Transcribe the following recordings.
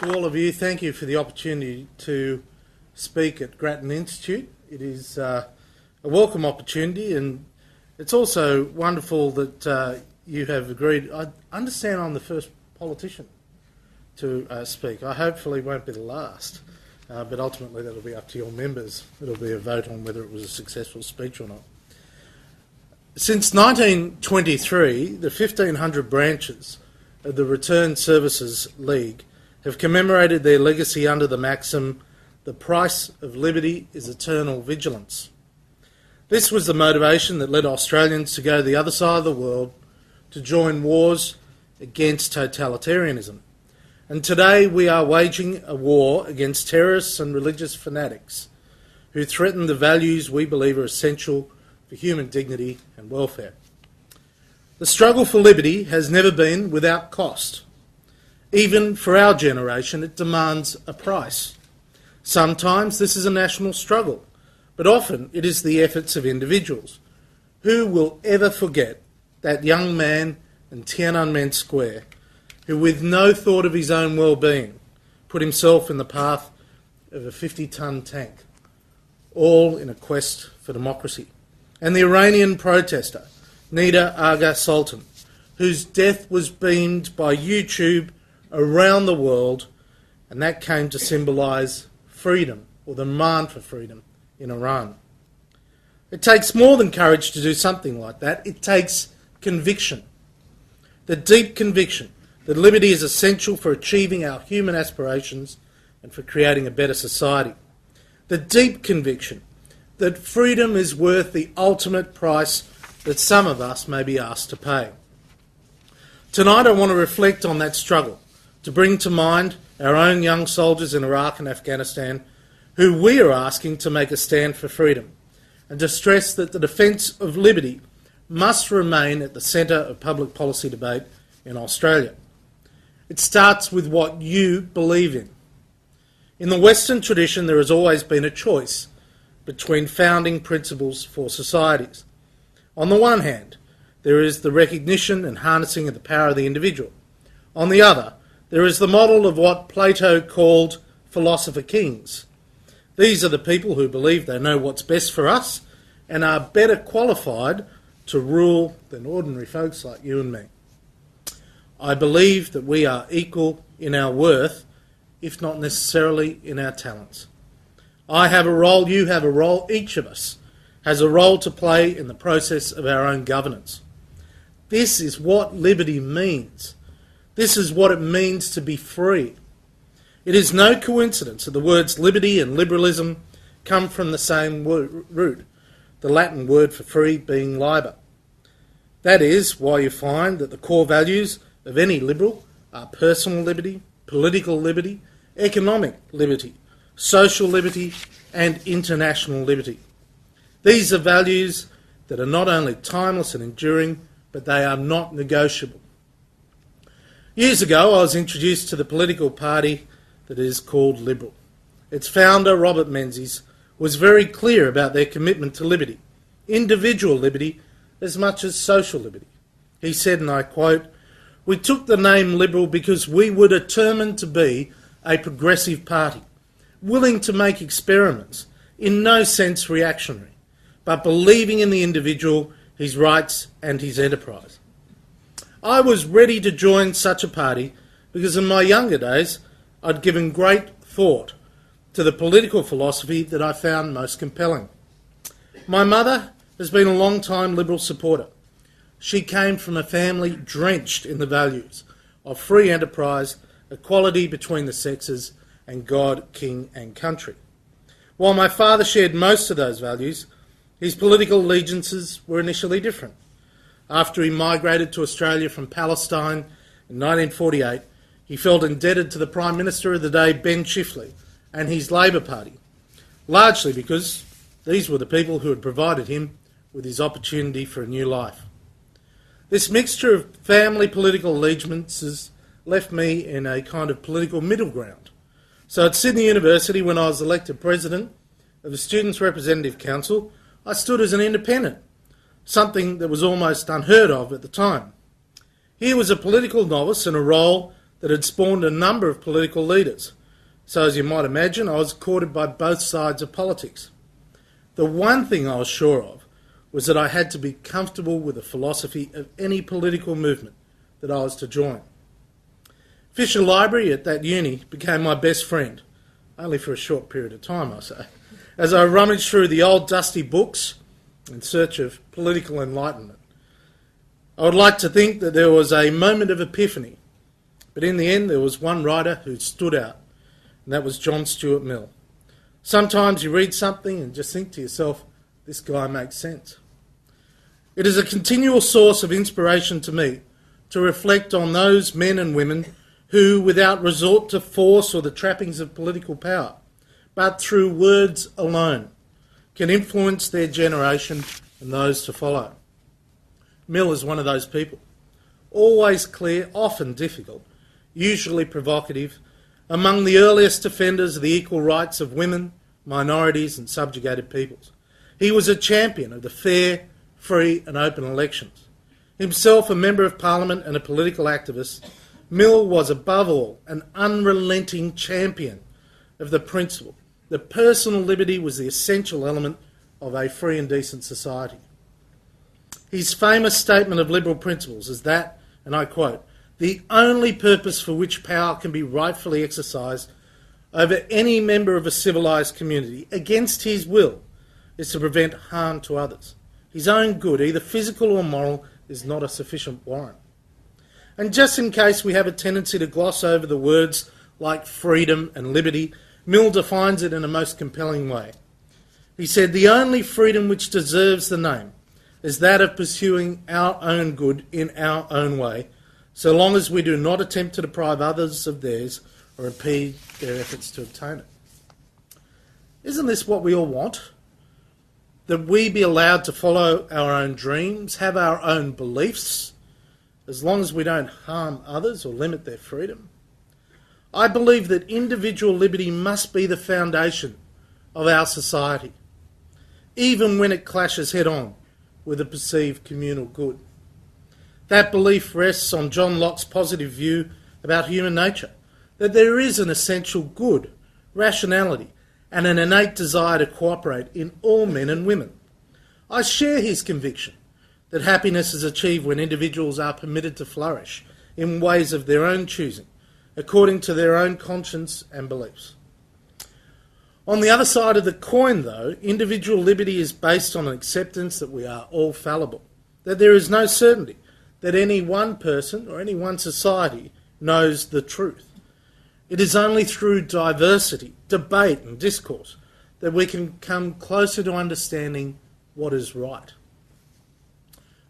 to all of you. Thank you for the opportunity to speak at Grattan Institute. It is a welcome opportunity, and it's also wonderful that you have agreed. I understand I'm the first politician to speak. I hopefully won't be the last, but ultimately that'll be up to your members. It'll be a vote on whether it was a successful speech or not. Since 1923, the 1,500 branches of the Returned Services League have commemorated their legacy under the maxim, "The price of liberty is eternal vigilance." This was the motivation that led Australians to go to the other side of the world to join wars against totalitarianism. And today we are waging a war against terrorists and religious fanatics who threaten the values we believe are essential for human dignity and welfare. The struggle for liberty has never been without cost. Even for our generation, it demands a price. Sometimes this is a national struggle, but often it is the efforts of individuals. Who will ever forget that young man in Tiananmen Square who, with no thought of his own well-being, put himself in the path of a 50-ton tank, all in a quest for democracy? And the Iranian protester, Nida Agha Sultan, whose death was beamed by YouTube around the world, and that came to symbolise freedom, or the demand for freedom, in Iran. It takes more than courage to do something like that. It takes conviction. The deep conviction that liberty is essential for achieving our human aspirations and for creating a better society. The deep conviction that freedom is worth the ultimate price that some of us may be asked to pay. Tonight I want to reflect on that struggle, to bring to mind our own young soldiers in Iraq and Afghanistan who we are asking to make a stand for freedom, and to stress that the defence of liberty must remain at the centre of public policy debate in Australia. It starts with what you believe in. In the Western tradition, there has always been a choice between founding principles for societies. On the one hand, there is the recognition and harnessing of the power of the individual. On the other, there is the model of what Plato called philosopher kings. These are the people who believe they know what's best for us and are better qualified to rule than ordinary folks like you and me. I believe that we are equal in our worth, if not necessarily in our talents. I have a role, you have a role, each of us has a role to play in the process of our own governance. This is what liberty means. This is what it means to be free. It is no coincidence that the words liberty and liberalism come from the same root, the Latin word for free being liber. That is why you find that the core values of any liberal are personal liberty, political liberty, economic liberty, social liberty, and international liberty. These are values that are not only timeless and enduring, but they are not negotiable. Years ago, I was introduced to the political party that is called Liberal. Its founder, Robert Menzies, was very clear about their commitment to liberty, individual liberty as much as social liberty. He said, and I quote, "We took the name Liberal because we were determined to be a progressive party, willing to make experiments, in no sense reactionary, but believing in the individual, his rights and his enterprise." I was ready to join such a party because in my younger days I'd given great thought to the political philosophy that I found most compelling. My mother has been a long-time Liberal supporter. She came from a family drenched in the values of free enterprise, equality between the sexes, and God, King and country. While my father shared most of those values, his political allegiances were initially different. After he migrated to Australia from Palestine in 1948, he felt indebted to the Prime Minister of the day, Ben Chifley, and his Labor Party, largely because these were the people who had provided him with his opportunity for a new life. This mixture of family political allegiances left me in a kind of political middle ground. So at Sydney University, when I was elected president of the Students' Representative Council, I stood as an independent, something that was almost unheard of at the time. Here was a political novice in a role that had spawned a number of political leaders. So as you might imagine, I was courted by both sides of politics. The one thing I was sure of was that I had to be comfortable with the philosophy of any political movement that I was to join. Fisher Library at that uni became my best friend, only for a short period of time, I say, as I rummaged through the old dusty books in search of political enlightenment. I would like to think that there was a moment of epiphany, but in the end there was one writer who stood out, and that was John Stuart Mill. Sometimes you read something and just think to yourself, this guy makes sense. It is a continual source of inspiration to me to reflect on those men and women who, without resort to force or the trappings of political power, but through words alone, can influence their generation and those to follow. Mill is one of those people, always clear, often difficult, usually provocative, among the earliest defenders of the equal rights of women, minorities and subjugated peoples. He was a champion of the fair, free and open elections. Himself a member of Parliament and a political activist, Mill was above all an unrelenting champion of the principle that personal liberty was the essential element of a free and decent society. His famous statement of liberal principles is that, and I quote, "The only purpose for which power can be rightfully exercised over any member of a civilised community against his will is to prevent harm to others. His own good, either physical or moral, is not a sufficient warrant." And just in case we have a tendency to gloss over the words like freedom and liberty, Mill defines it in a most compelling way. He said, "The only freedom which deserves the name is that of pursuing our own good in our own way, so long as we do not attempt to deprive others of theirs or impede their efforts to obtain it." Isn't this what we all want? That we be allowed to follow our own dreams, have our own beliefs, as long as we don't harm others or limit their freedom? I believe that individual liberty must be the foundation of our society, even when it clashes head-on with a perceived communal good. That belief rests on John Locke's positive view about human nature, that there is an essential good, rationality, and an innate desire to cooperate in all men and women. I share his conviction that happiness is achieved when individuals are permitted to flourish in ways of their own choosing, according to their own conscience and beliefs. On the other side of the coin, though, individual liberty is based on an acceptance that we are all fallible, that there is no certainty that any one person or any one society knows the truth. It is only through diversity, debate and discourse that we can come closer to understanding what is right.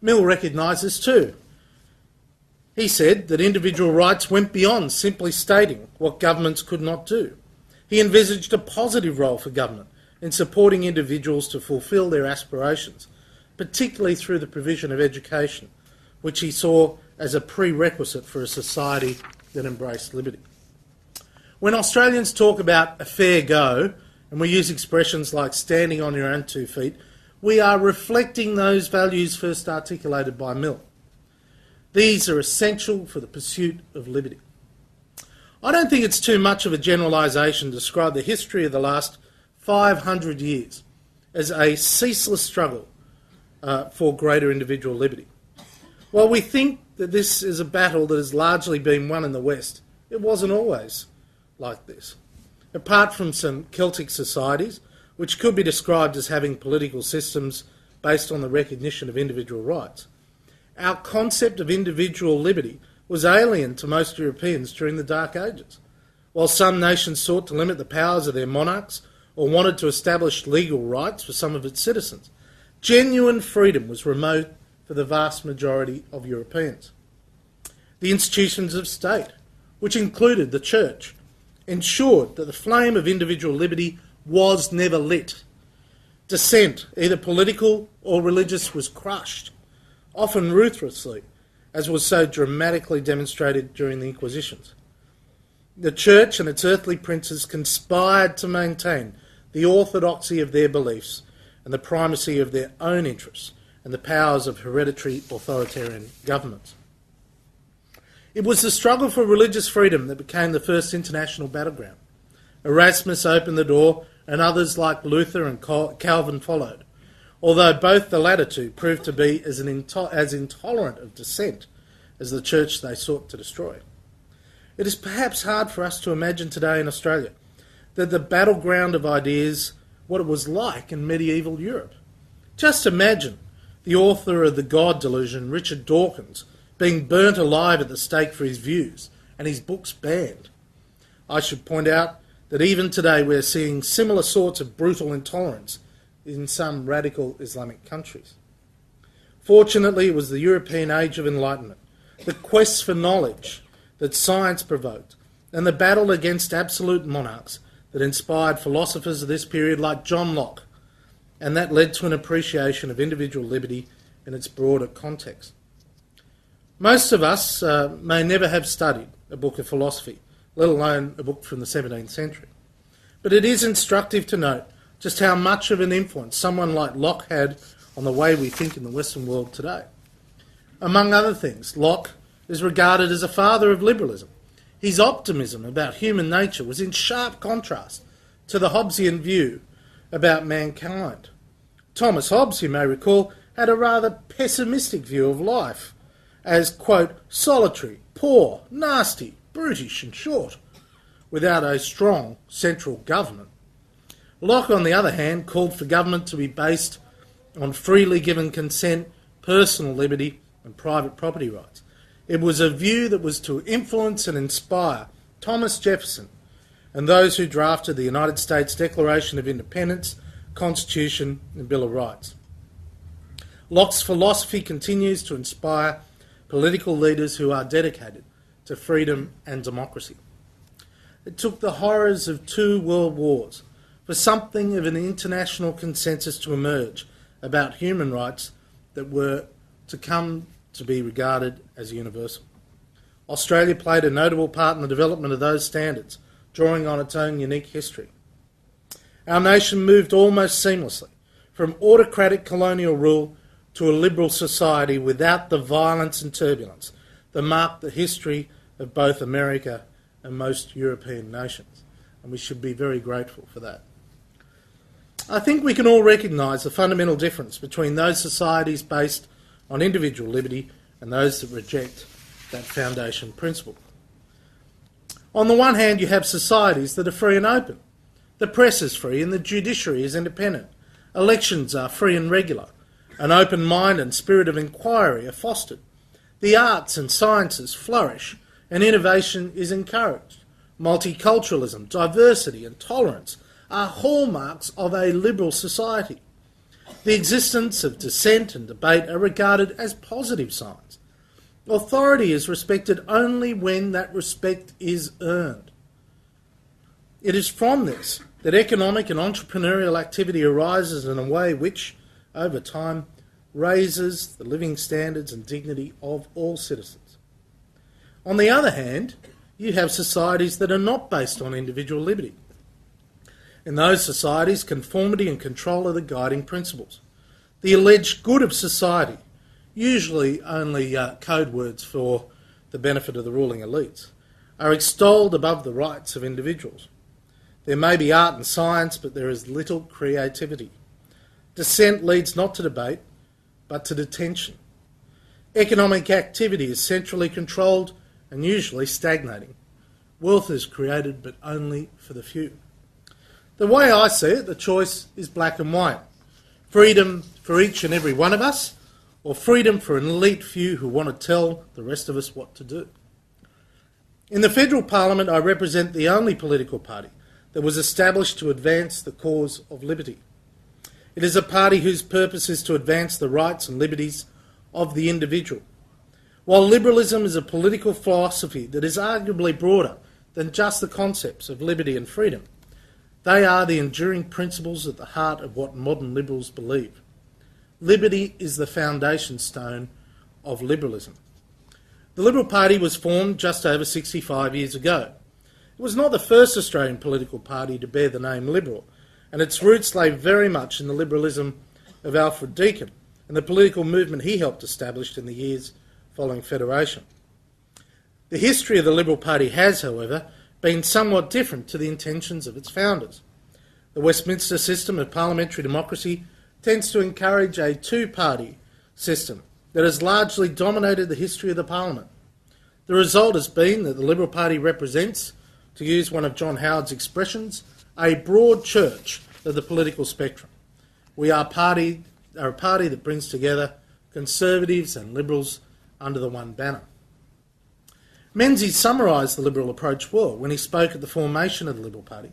Mill recognises too. He said that individual rights went beyond simply stating what governments could not do. He envisaged a positive role for government in supporting individuals to fulfil their aspirations, particularly through the provision of education, which he saw as a prerequisite for a society that embraced liberty. When Australians talk about a fair go, and we use expressions like standing on your own 2 feet, we are reflecting those values first articulated by Mill. These are essential for the pursuit of liberty. I don't think it's too much of a generalisation to describe the history of the last 500 years as a ceaseless struggle for greater individual liberty. While we think that this is a battle that has largely been won in the West, it wasn't always like this. Apart from some Celtic societies, which could be described as having political systems based on the recognition of individual rights, our concept of individual liberty was alien to most Europeans during the Dark Ages. While some nations sought to limit the powers of their monarchs or wanted to establish legal rights for some of its citizens, genuine freedom was remote for the vast majority of Europeans. The institutions of state, which included the church, ensured that the flame of individual liberty was never lit. Dissent, either political or religious, was crushed, often ruthlessly, as was so dramatically demonstrated during the Inquisitions. The Church and its earthly princes conspired to maintain the orthodoxy of their beliefs and the primacy of their own interests and the powers of hereditary authoritarian governments. It was the struggle for religious freedom that became the first international battleground. Erasmus opened the door, and others like Luther and Calvin followed, although both the latter two proved to be as intolerant of dissent as the church they sought to destroy. It is perhaps hard for us to imagine today in Australia that the battleground of ideas, what it was like in medieval Europe. Just imagine the author of The God Delusion, Richard Dawkins, being burnt alive at the stake for his views and his books banned. I should point out that even today we're seeing similar sorts of brutal intolerance in some radical Islamic countries. Fortunately, it was the European age of enlightenment, the quest for knowledge that science provoked, and the battle against absolute monarchs that inspired philosophers of this period like John Locke, and that led to an appreciation of individual liberty in its broader context. Most of us may never have studied a book of philosophy, let alone a book from the 17th century. But it is instructive to note just how much of an influence someone like Locke had on the way we think in the Western world today. Among other things, Locke is regarded as a father of liberalism. His optimism about human nature was in sharp contrast to the Hobbesian view about mankind. Thomas Hobbes, you may recall, had a rather pessimistic view of life as, quote, solitary, poor, nasty, brutish and short, without a strong central government. Locke, on the other hand, called for government to be based on freely given consent, personal liberty and private property rights. It was a view that was to influence and inspire Thomas Jefferson and those who drafted the United States Declaration of Independence, Constitution and Bill of Rights. Locke's philosophy continues to inspire political leaders who are dedicated to freedom and democracy. It took the horrors of 2 world wars for something of an international consensus to emerge about human rights that were to come to be regarded as universal. Australia played a notable part in the development of those standards, drawing on its own unique history. Our nation moved almost seamlessly from autocratic colonial rule to a liberal society without the violence and turbulence that marked the history of both America and most European nations, and we should be very grateful for that. I think we can all recognise the fundamental difference between those societies based on individual liberty and those that reject that foundation principle. On the one hand, you have societies that are free and open. The press is free and the judiciary is independent. Elections are free and regular. An open mind and spirit of inquiry are fostered. The arts and sciences flourish and innovation is encouraged. Multiculturalism, diversity and tolerance are hallmarks of a liberal society. The existence of dissent and debate are regarded as positive signs. Authority is respected only when that respect is earned. It is from this that economic and entrepreneurial activity arises in a way which, over time, raises the living standards and dignity of all citizens. On the other hand, you have societies that are not based on individual liberty. In those societies, conformity and control are the guiding principles. The alleged good of society, usually only code words for the benefit of the ruling elites, are extolled above the rights of individuals. There may be art and science, but there is little creativity. Dissent leads not to debate, but to detention. Economic activity is centrally controlled and usually stagnating. Wealth is created, but only for the few. The way I see it, the choice is black and white. Freedom for each and every one of us, or freedom for an elite few who want to tell the rest of us what to do. In the Federal Parliament, I represent the only political party that was established to advance the cause of liberty. It is a party whose purpose is to advance the rights and liberties of the individual. While liberalism is a political philosophy that is arguably broader than just the concepts of liberty and freedom, they are the enduring principles at the heart of what modern liberals believe. Liberty is the foundation stone of liberalism. The Liberal Party was formed just over 65 years ago. It was not the first Australian political party to bear the name Liberal, and its roots lay very much in the liberalism of Alfred Deakin and the political movement he helped establish in the years following Federation. The history of the Liberal Party has, however, been somewhat different to the intentions of its founders. The Westminster system of parliamentary democracy tends to encourage a two-party system that has largely dominated the history of the Parliament. The result has been that the Liberal Party represents, to use one of John Howard's expressions, a broad church of the political spectrum. We are a party that brings together Conservatives and Liberals under the one banner. Menzies summarised the Liberal approach well when he spoke at the formation of the Liberal Party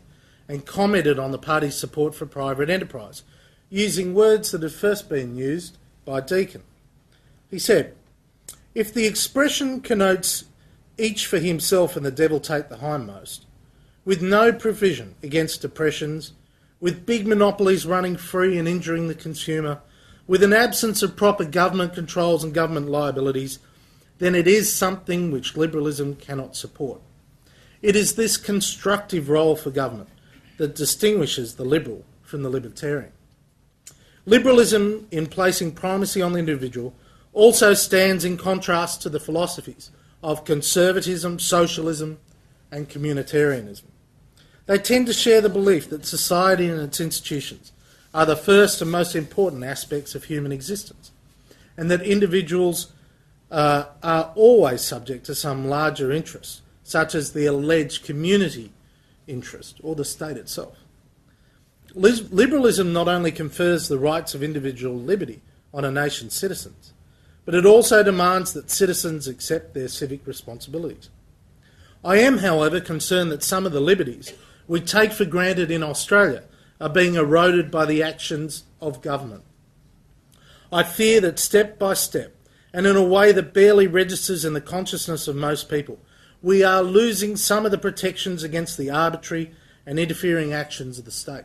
and commented on the party's support for private enterprise, using words that had first been used by Deakin. He said, "If the expression connotes each for himself and the devil take the hindmost, with no provision against depressions, with big monopolies running free and injuring the consumer, with an absence of proper government controls and government liabilities, then it is something which liberalism cannot support. It is this constructive role for government that distinguishes the liberal from the libertarian. Liberalism, in placing primacy on the individual, also stands in contrast to the philosophies of conservatism, socialism and communitarianism. They tend to share the belief that society and its institutions are the first and most important aspects of human existence, and that individuals are always subject to some larger interest, such as the alleged community interest or the state itself. Liberalism not only confers the rights of individual liberty on a nation's citizens, but it also demands that citizens accept their civic responsibilities. I am, however, concerned that some of the liberties we take for granted in Australia are being eroded by the actions of government. I fear that step by step, and in a way that barely registers in the consciousness of most people, we are losing some of the protections against the arbitrary and interfering actions of the state.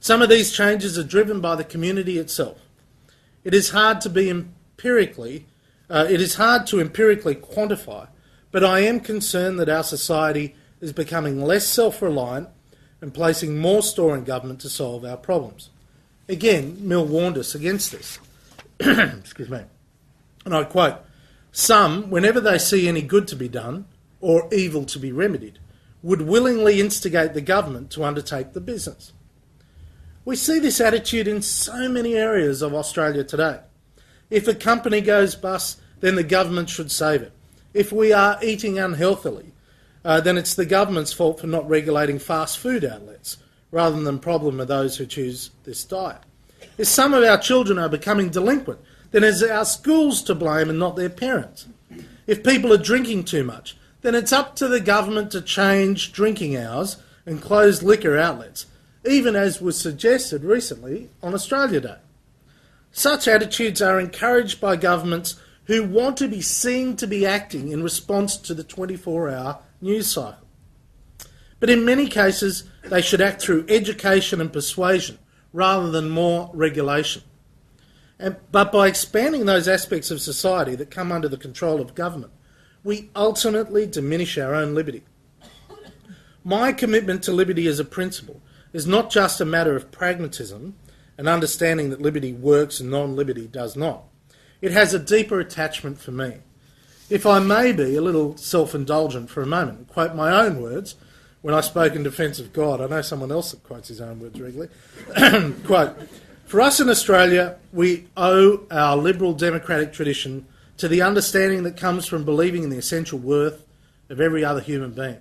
Some of these changes are driven by the community itself. It is hard to empirically quantify, but I am concerned that our society is becoming less self-reliant and placing more store in government to solve our problems. Again, Mill warned us against this. Excuse me. And I quote, "Some, whenever they see any good to be done or evil to be remedied, would willingly instigate the government to undertake the business." We see this attitude in so many areas of Australia today. If a company goes bust, then the government should save it. If we are eating unhealthily, then it's the government's fault for not regulating fast food outlets, rather than the problem of those who choose this diet. If some of our children are becoming delinquent, then it's our schools to blame and not their parents. If people are drinking too much, then it's up to the government to change drinking hours and close liquor outlets, even as was suggested recently on Australia Day. Such attitudes are encouraged by governments who want to be seen to be acting in response to the 24-hour news cycle. But in many cases, they should act through education and persuasion rather than more regulation. But by expanding those aspects of society that come under the control of government, we ultimately diminish our own liberty. My commitment to liberty as a principle is not just a matter of pragmatism and understanding that liberty works and non-liberty does not. It has a deeper attachment for me. If I may be a little self-indulgent for a moment and quote my own words when I spoke in defence of God, I know someone else that quotes his own words regularly, quote, "For us in Australia, we owe our liberal democratic tradition to the understanding that comes from believing in the essential worth of every other human being.